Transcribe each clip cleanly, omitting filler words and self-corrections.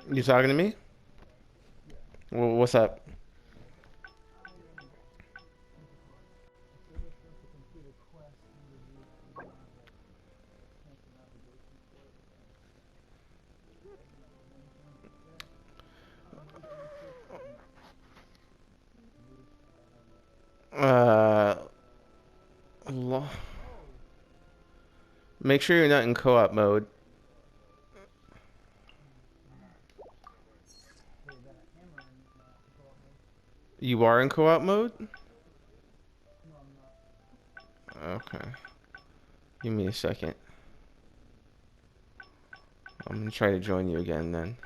You talking to me? What's up? Uh, lo- Make sure you're not in co-op mode. You are in co-op mode? Okay. Give me a second. I'm gonna try to join you again then.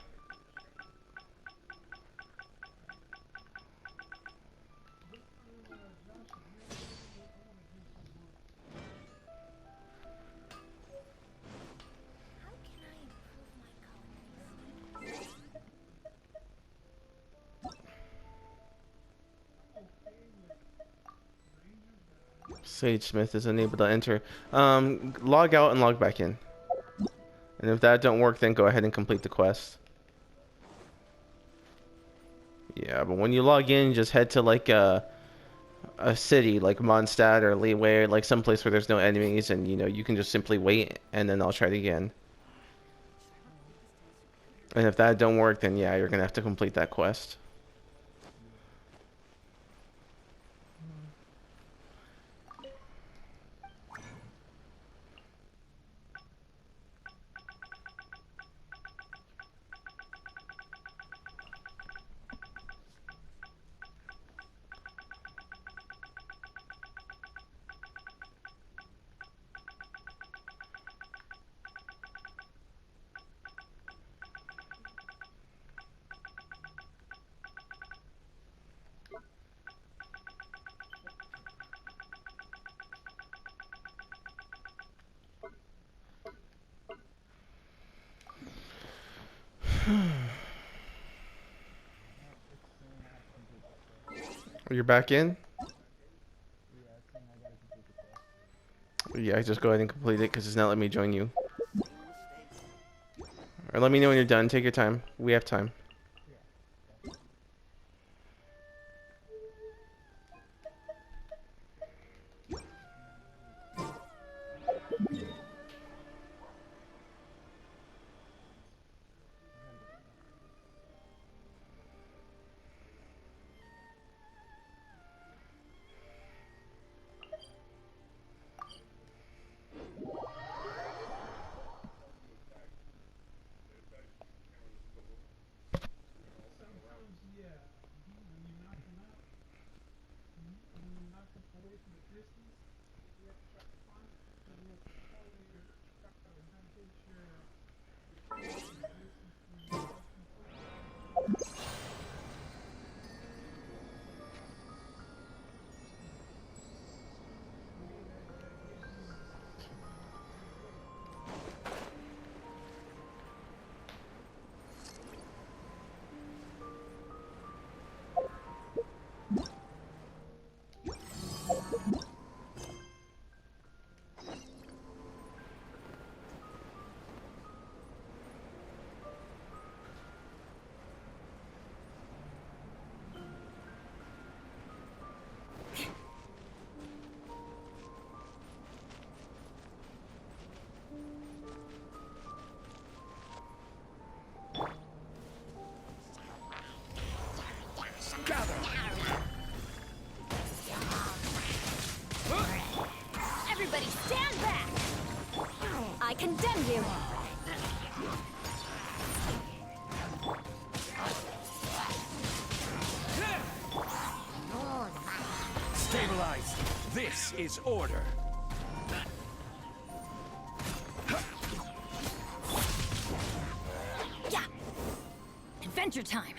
Sage Smith is unable to enter. Log out and log back in. And if that don't work, then go ahead and complete the quest. Yeah, but when you log in, just head to like a city like Mondstadt or Leeway, like someplace where there's no enemies, and you can just simply wait, and then I'll try it again. And if that don't work, then yeah, you're gonna have to complete that quest. You're back in? Yeah, just go ahead and complete it because it's not letting me join you. Or let me know when you're done. Take your time. We have time. Everybody stand back! I condemn you! Stabilize! This is order! Yeah! Adventure time!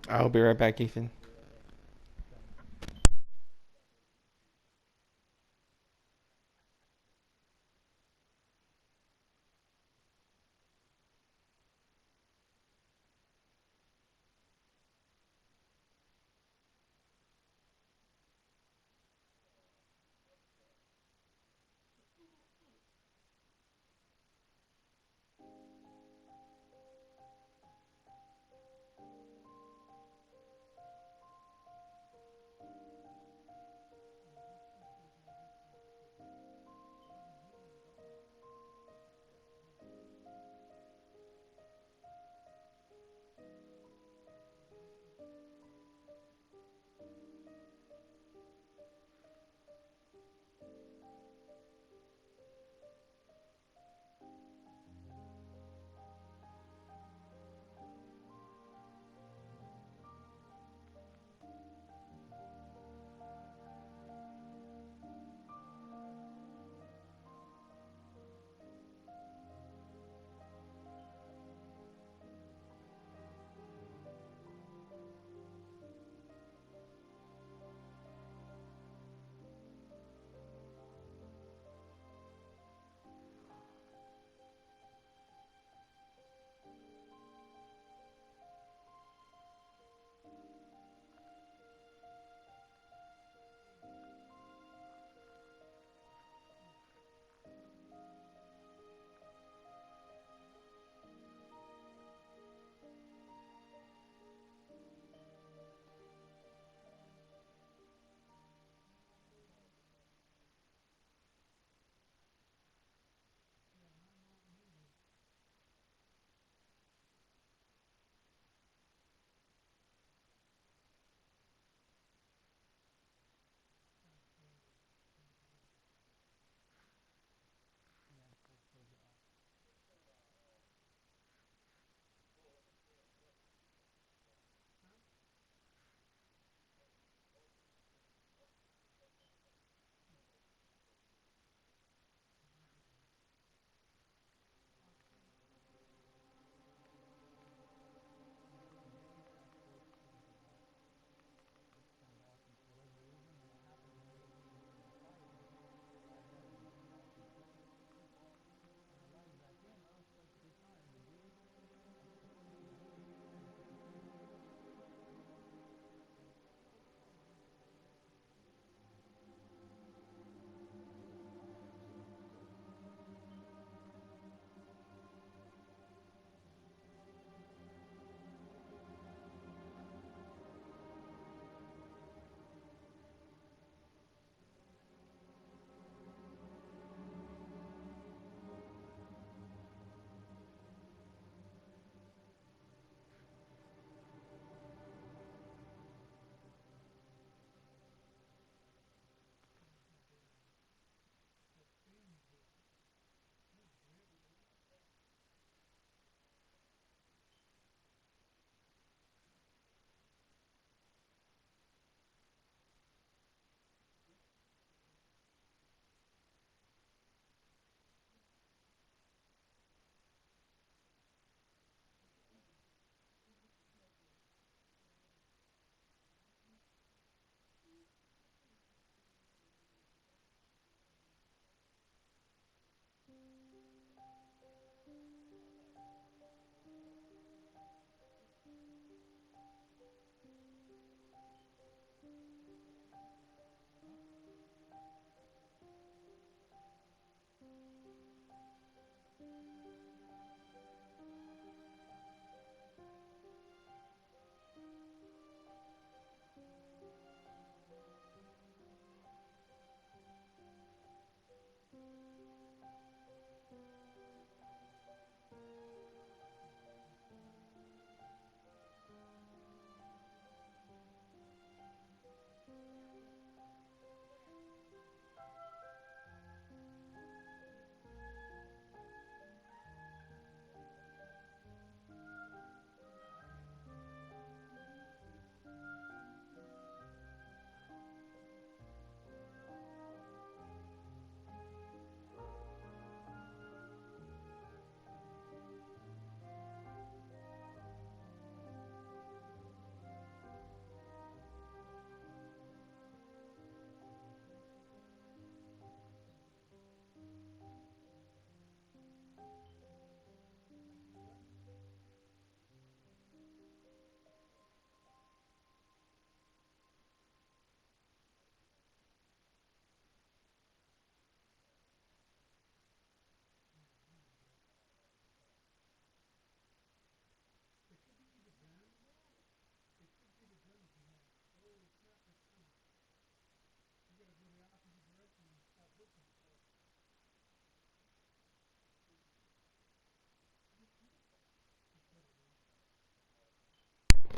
I'll be right back, Ethan.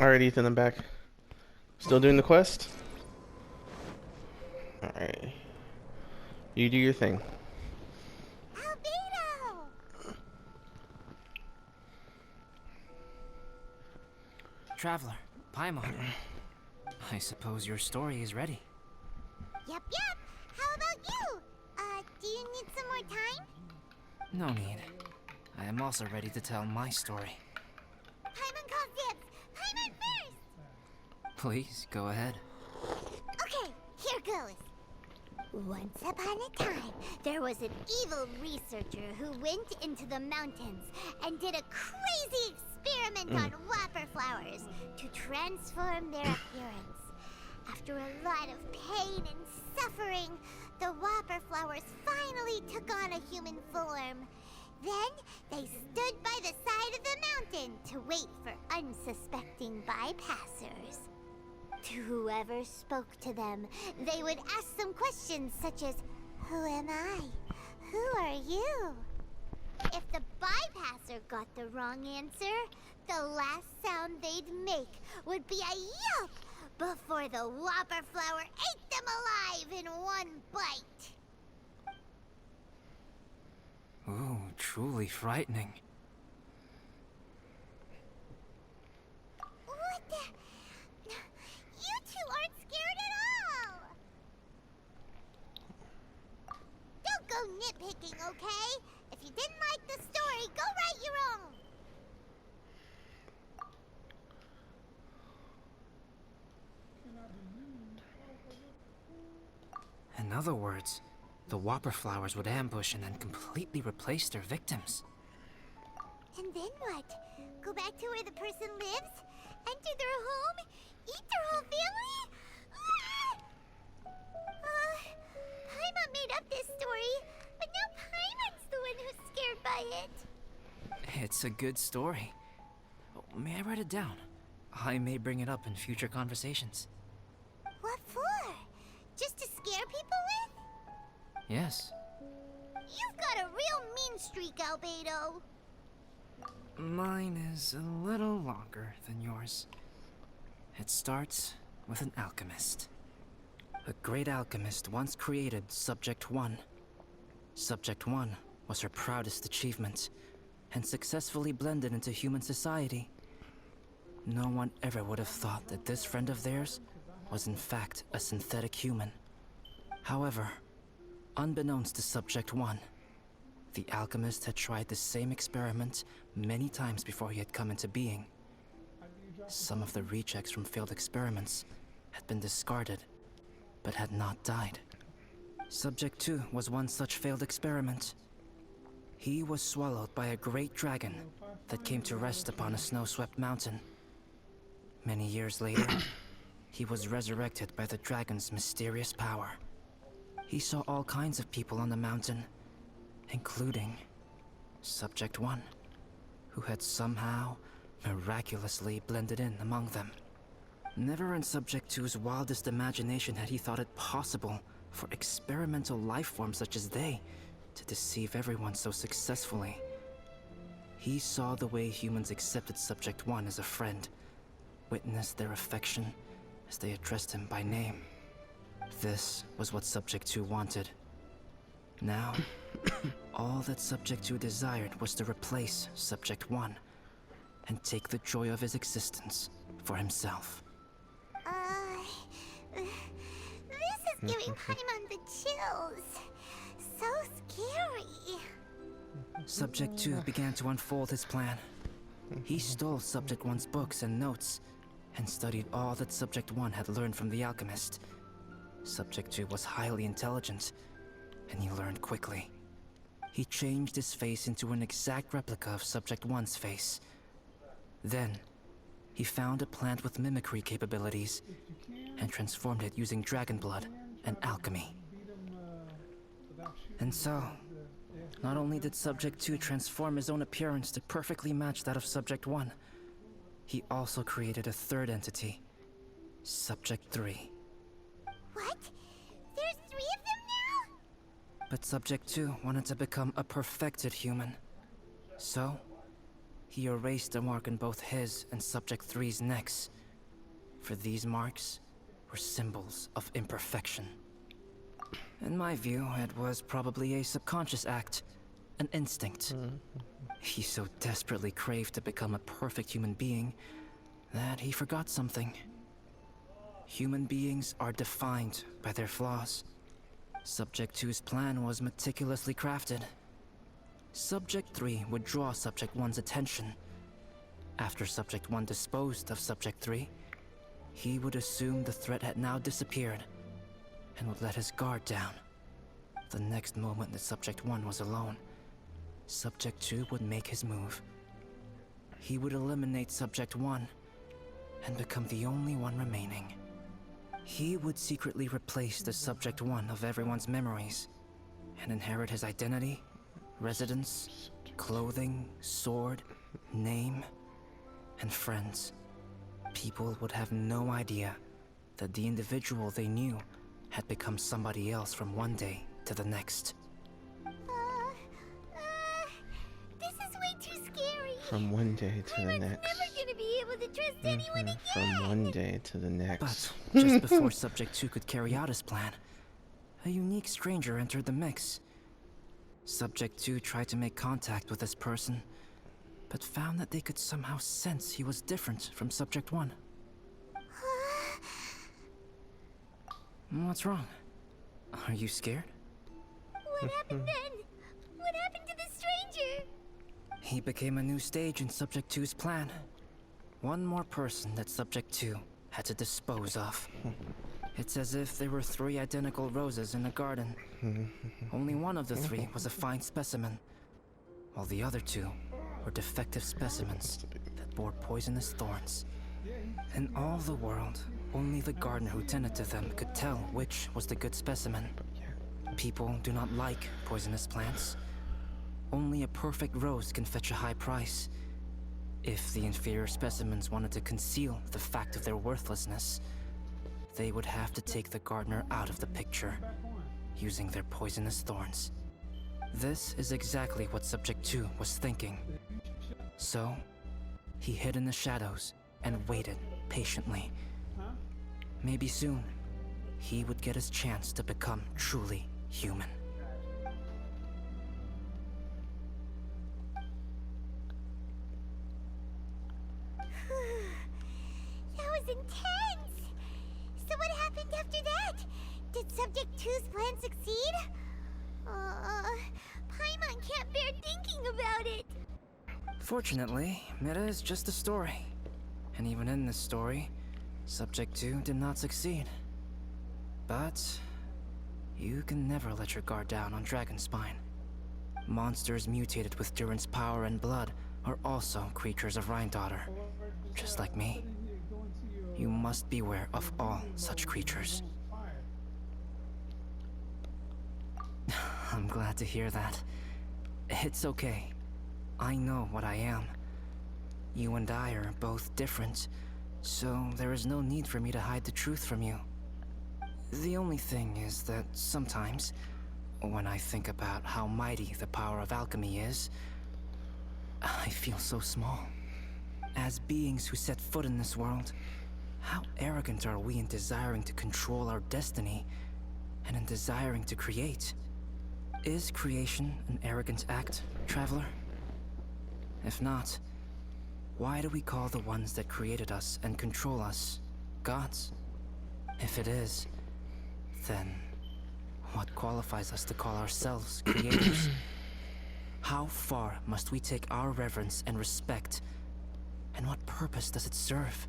Alright, Ethan, I'm back. Still doing the quest? Alright. You do your thing. Albedo! Traveler, Paimon. I suppose your story is ready. Yep. How about you? Do you need some more time? No need. I am also ready to tell my story. Paimon calls dibs! Paimon first! Please, go ahead. Okay, here goes. Once upon a time, there was an evil researcher who went into the mountains and did a crazy experiment on whopper flowers to transform their appearance. After a lot of pain and suffering, the whopper flowers finally took on a human form. Then they stood by the side of the mountain to wait for unsuspecting bypassers. To whoever spoke to them, they would ask them questions such as, "Who am I? Who are you?" If the bypasser got the wrong answer, the last sound they'd make would be a yelp before the whopper flower ate them alive in one bite. Ooh, truly frightening. What the? You two aren't scared at all! Don't go nitpicking, okay? If you didn't like the story, go write your own! In other words, the whopper flowers would ambush and then completely replace their victims. And then what? Go back to where the person lives? Enter their home? Eat their whole family? Paimon made up this story, but now Paimon's the one who's scared by it. It's a good story. Oh, may I write it down? I may bring it up in future conversations. What for? Just to scare people with? Yes. You've got a real mean streak, Albedo. Mine is a little longer than yours. It starts with an alchemist. A great alchemist once created Subject 1. Subject 1 was her proudest achievement, and successfully blended into human society. No one ever would have thought that this friend of theirs was in fact a synthetic human. However, unbeknownst to Subject 1, the alchemist had tried the same experiment many times before he had come into being. Some of the rejects from failed experiments had been discarded, but had not died. Subject 2 was one such failed experiment. He was swallowed by a great dragon that came to rest upon a snow-swept mountain. Many years later, he was resurrected by the dragon's mysterious power. He saw all kinds of people on the mountain, including Subject 1, who had somehow miraculously blended in among them. Never in Subject 2's wildest imagination had he thought it possible for experimental life forms such as they to deceive everyone so successfully. He saw the way humans accepted Subject 1 as a friend, witnessed their affection as they addressed him by name. This was what Subject 2 wanted. Now, all that Subject 2 desired was to replace Subject 1 and take the joy of his existence for himself. This is giving Paimon the chills. So scary. Subject 2 began to unfold his plan. He stole Subject 1's books and notes and studied all that Subject 1 had learned from the alchemist. Subject 2 was highly intelligent, and he learned quickly. He changed his face into an exact replica of Subject 1's face. Then, he found a plant with mimicry capabilities and transformed it using dragon blood and alchemy. And so, not only did Subject 2 transform his own appearance to perfectly match that of Subject 1, he also created a third entity, Subject 3. What? There's 3 of them now? But Subject 2 wanted to become a perfected human. So, he erased a mark in both his and Subject 3's necks. For these marks were symbols of imperfection. In my view, it was probably a subconscious act, an instinct. He so desperately craved to become a perfect human being that he forgot something. Human beings are defined by their flaws. Subject 2's plan was meticulously crafted. Subject 3 would draw Subject 1's attention. After Subject 1 disposed of Subject 3, he would assume the threat had now disappeared and would let his guard down. The next moment that Subject 1 was alone, Subject 2 would make his move. He would eliminate Subject 1 and become the only one remaining. He would secretly replace the Subject 1 of everyone's memories and inherit his identity, residence, clothing, sword, name, and friends. People would have no idea that the individual they knew had become somebody else from one day to the next. This is way too scary. From one day to the Paimon's next. never gonna be able to trust anyone again. From one day to the next. But just before Subject 2 could carry out his plan, a unique stranger entered the mix. Subject 2 tried to make contact with this person, but found that they could somehow sense he was different from Subject 1. What's wrong? Are you scared? What happened then? What happened to the stranger? He became a new stage in Subject 2's plan. One more person that Subject 2 had to dispose of. It's as if there were 3 identical roses in a garden. Only one of the 3 was a fine specimen, while the other 2 were defective specimens that bore poisonous thorns. In all the world, only the gardener who tended to them could tell which was the good specimen. People do not like poisonous plants. Only a perfect rose can fetch a high price. If the inferior specimens wanted to conceal the fact of their worthlessness, they would have to take the gardener out of the picture, using their poisonous thorns. This is exactly what Subject 2 was thinking. So, he hid in the shadows and waited patiently. Maybe soon, he would get his chance to become truly human. That was intense! So what happened after that? Did Subject 2's plan succeed? Paimon can't bear thinking about it. Fortunately, it is just a story. And even in this story, Subject 2 did not succeed. But you can never let your guard down on Dragonspine. Monsters mutated with Durin's power and blood are also creatures of Rhine-Daughter. Just like me. You must beware of all such creatures. I'm glad to hear that. It's okay. I know what I am. You and I are both different, so there is no need for me to hide the truth from you. The only thing is that sometimes, when I think about how mighty the power of alchemy is, I feel so small. As beings who set foot in this world, how arrogant are we in desiring to control our destiny and in desiring to create? Is creation an arrogant act, Traveler? If not, why do we call the ones that created us and control us gods? If it is, then what qualifies us to call ourselves creators? How far must we take our reverence and respect, and what purpose does it serve?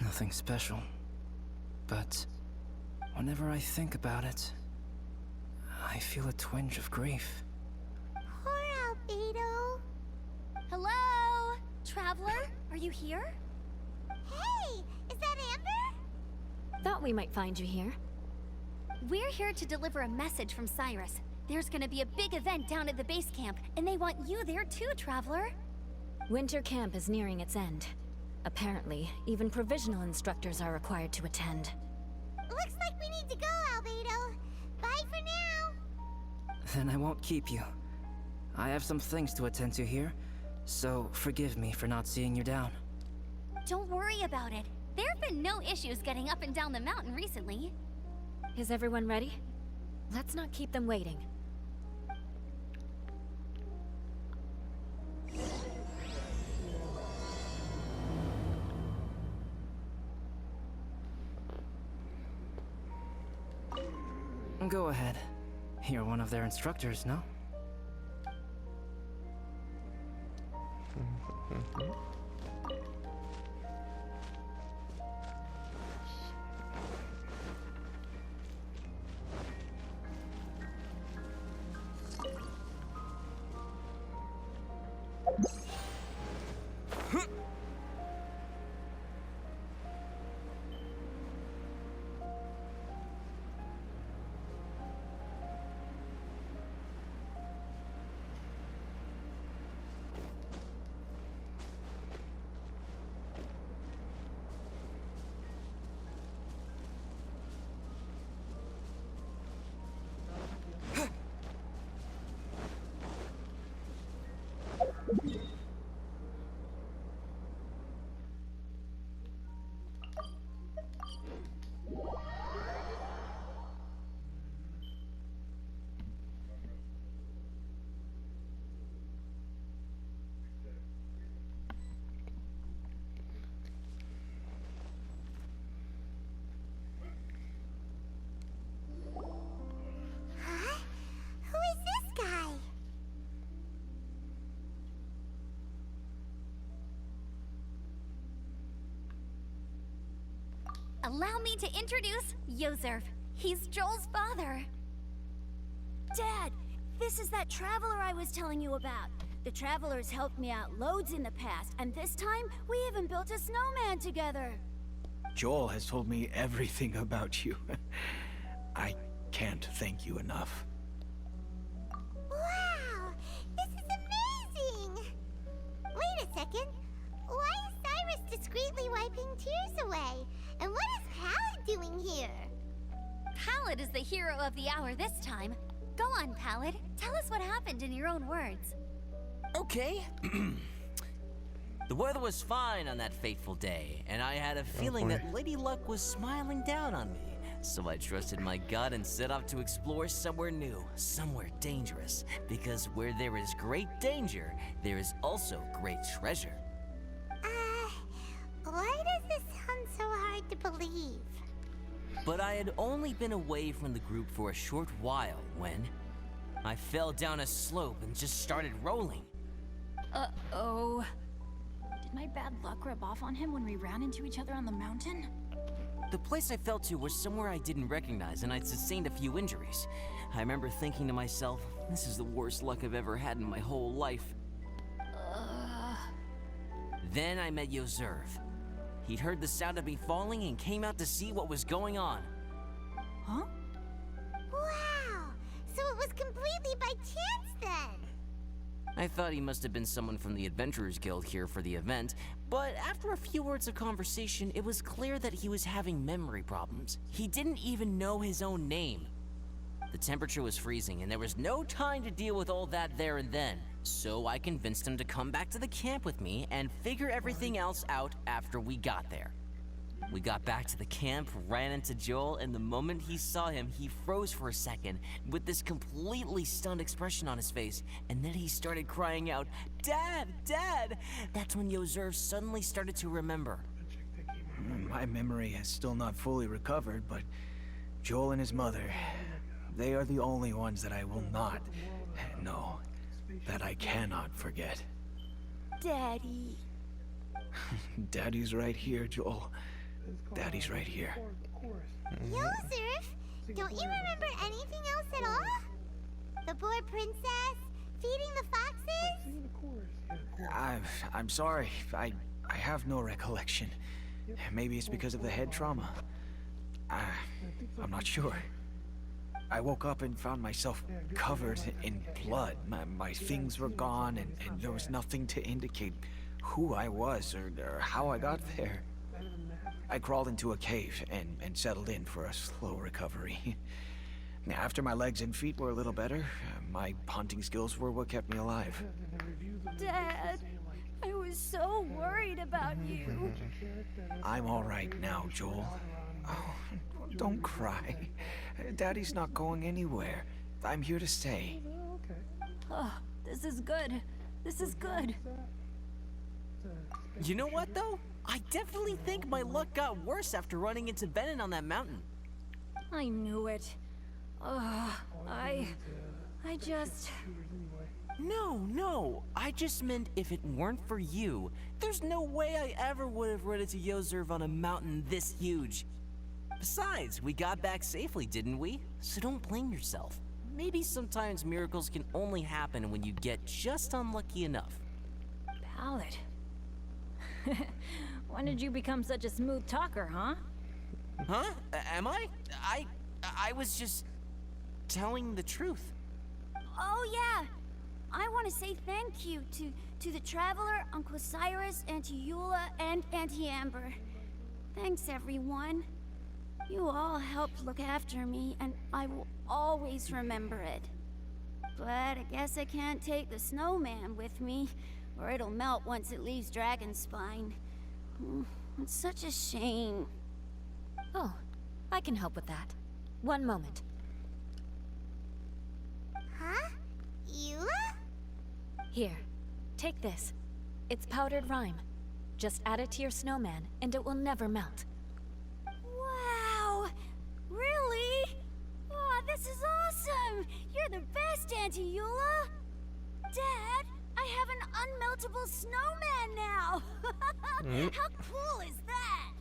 Nothing special, but whenever I think about it, I feel a twinge of grief. Poor Albedo. Hello? Traveler, are you here? Hey, is that Amber? Thought we might find you here. We're here to deliver a message from Cyrus. There's gonna be a big event down at the base camp, and they want you there too, Traveler. Winter camp is nearing its end. Apparently, even provisional instructors are required to attend. Looks like we need to go, Albedo. Bye for now. Then I won't keep you. I have some things to attend to here, so forgive me for not seeing you down. Don't worry about it. There have been no issues getting up and down the mountain recently. Is everyone ready? Let's not keep them waiting. Go ahead. You're one of their instructors, no? Huh? Who is this guy? Allow me to introduce Yozerf. He's Joel's father. Dad, this is that traveler I was telling you about. The traveler's helped me out loads in the past, and this time we even built a snowman together. Joel has told me everything about you. I can't thank you enough. Wow, this is amazing! Wait a second. Why is Cyrus discreetly wiping tears away? And what is Pallet doing here? Pallet is the hero of the hour this time. Go on, Pallet. Tell us what happened in your own words. Okay. The weather was fine on that fateful day, and I had a feeling that Lady Luck was smiling down on me. So I trusted my gut and set off to explore somewhere new, somewhere dangerous. Because where there is great danger, there is also great treasure. Why does this sound so hard to believe? But I had only been away from the group for a short while when I fell down a slope and just started rolling. Uh-oh. Did my bad luck rub off on him when we ran into each other on the mountain? The place I fell to was somewhere I didn't recognize, and I'd sustained a few injuries. I remember thinking to myself, this is the worst luck I've ever had in my whole life. Then I met Yozerf. He'd heard the sound of me falling and came out to see what was going on. Huh? Wow, so it was completely by chance then. I thought he must have been someone from the Adventurers Guild here for the event, but after a few words of conversation, it was clear that he was having memory problems. He didn't even know his own name. The temperature was freezing, and there was no time to deal with all that there and then, so I convinced him to come back to the camp with me and figure everything else out after we got there. We got back to the camp, ran into Joel, and the moment he saw him, he froze for a second with this completely stunned expression on his face, and then he started crying out, "Dad! Dad!" That's when Yozerv suddenly started to remember. My memory has still not fully recovered, but Joel and his mother, they are the only ones that I will not, no, that I cannot forget. Daddy. Daddy's right here, Joel. Daddy's right here. Yozerf, don't you remember anything else at all? The boy princess? Feeding the foxes? I'm sorry. I have no recollection. Maybe it's because of the head trauma. I'm not sure. I woke up and found myself covered in blood. My things were gone, and there was nothing to indicate who I was or how I got there. I crawled into a cave and settled in for a slow recovery. After my legs and feet were a little better, my hunting skills were what kept me alive. Dad, I was so worried about you. I'm all right now, Joel. Oh, don't cry. Daddy's not going anywhere. I'm here to stay. Oh, this is good. This is good. You know what, though? I definitely think my luck got worse after running into Benin on that mountain. I knew it. I just... No. I just meant if it weren't for you, there's no way I ever would have run into Yozerv on a mountain this huge. Besides, we got back safely, didn't we? So don't blame yourself. Maybe sometimes miracles can only happen when you get just unlucky enough. Ballad. When did you become such a smooth talker, huh? Huh? Am I? I was just telling the truth. Oh, yeah. I want to say thank you to the Traveler, Uncle Cyrus, Auntie Eula, and Auntie Amber. Thanks, everyone. You all helped look after me, and I will always remember it. But I guess I can't take the snowman with me, or it'll melt once it leaves Dragonspine. It's such a shame. Oh, I can help with that. One moment. Huh? Eula? Here, take this. It's powdered rime. Just add it to your snowman, and it will never melt. Wow! Really? Oh, this is awesome! You're the best, Auntie Eula! Dad, I have an unmeltable snowman now! How cool is that?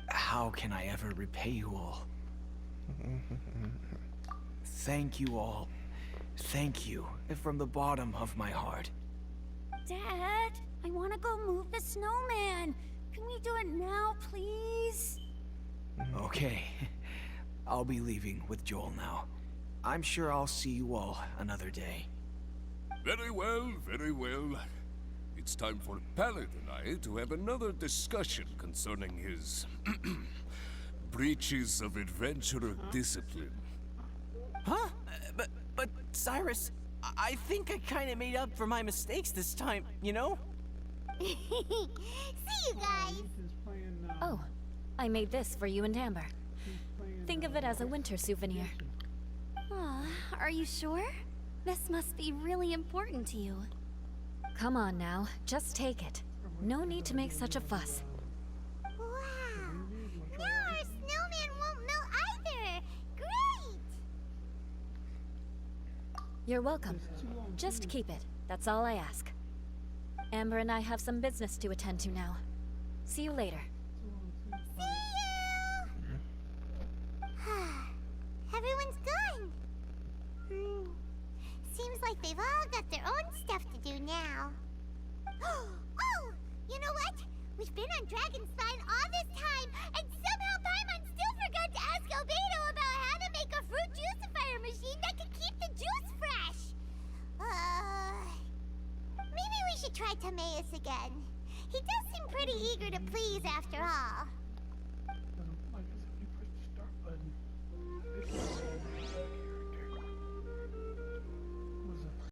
How can I ever repay you all? Thank you all. Thank you from the bottom of my heart. Dad, I want to go move the snowman. Can we do it now, please? Okay. I'll be leaving with Joel now. I'm sure I'll see you all another day. Very well, very well. It's time for Pallet and I to have another discussion concerning his breaches of adventurer discipline. Huh? But Cyrus, I think I kind of made up for my mistakes this time, you know? See you guys! Oh, I made this for you and Amber. Think of it as a winter souvenir. Aw, are you sure? This must be really important to you. Come on now, just take it. No need to make such a fuss. Wow! Now our snowman won't melt either! Great! You're welcome. Just keep it. That's all I ask. Amber and I have some business to attend to now. See you later. See you! Everyone's gone. Seems like they've all got their own stuff to do now. Oh! You know what? We've been on Dragonspine all this time, and somehow Paimon still forgot to ask Albedo about how to make a fruit juicifier machine that could keep the juice fresh. try Timaeus again. He does seem pretty eager to please after all.